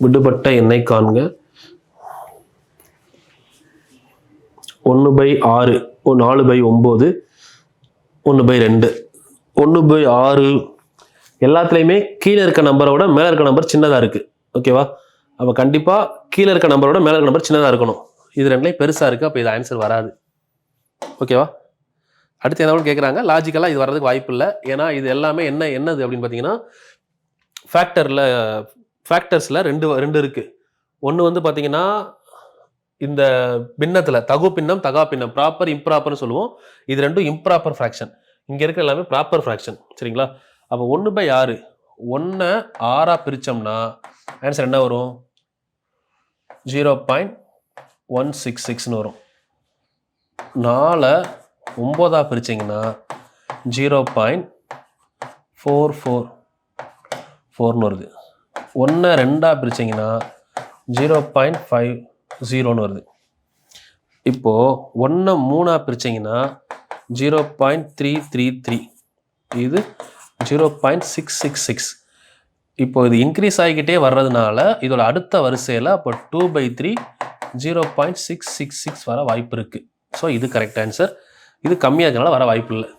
விடுபட்ட எண்ணை காண்க. 1/6, 4/9, 1/2. 1/6 எல்லாத்துலேயுமே கீழே இருக்க நம்பரோட மேலே இருக்க நம்பர் சின்னதாக இருக்குது. ஓகேவா? அப்போ கண்டிப்பாக கீழே இருக்க நம்பரோட மேலே இருக்க நம்பர் சின்னதாக இருக்கணும். இது ரெண்டுலேயும் பெருசாக இருக்குது. அப்போ இது ஆன்சர் வராது. ஓகேவா? அடுத்து என்ன கேட்குறாங்க, லாஜிக்கலாக இது வர்றதுக்கு வாய்ப்பு இல்லை. ஏன்னா இது எல்லாமே என்னது அப்படின்னு பார்த்தீங்கன்னா ஃபேக்டர்ஸில் ரெண்டு இருக்குது. ஒன்று வந்து பார்த்தீங்கன்னா இந்த பின்னத்தில் தகு பின்னம் தகா பின்னம், ப்ராப்பர் இம்ப்ராப்பர்னு சொல்லுவோம். இது ரெண்டும் இம்ப்ராப்பர் ஃப்ராக்ஷன். இங்கே இருக்க எல்லாமே ப்ராப்பர் ஃப்ராக்ஷன். சரிங்களா? அப்போ 1/6, 1 6ஆக பிரித்தோம்னா ஆன்சர் என்ன வரும்? 0.166ன்னு வரும். 4 9ஆக பிரிச்சிங்கன்னா 0.444ன்னு வருது. 1 2ஆக பிரிச்சிங்கன்னா 0.50ன்னு வருது. இப்போது 1 3ஆக பிரிச்சிங்கன்னா 0.333, இது 0.666. இப்போ இது இன்க்ரீஸ் ஆகிக்கிட்டே வர்றதுனால இதோட அடுத்த வரிசையில் அப்போ 2/3 0.666 வர வாய்ப்பு இருக்குது. ஸோ இது கரெக்ட் ஆன்சர். இது கம்மியாக இருக்கனால வர வாய்ப்பு இல்லை.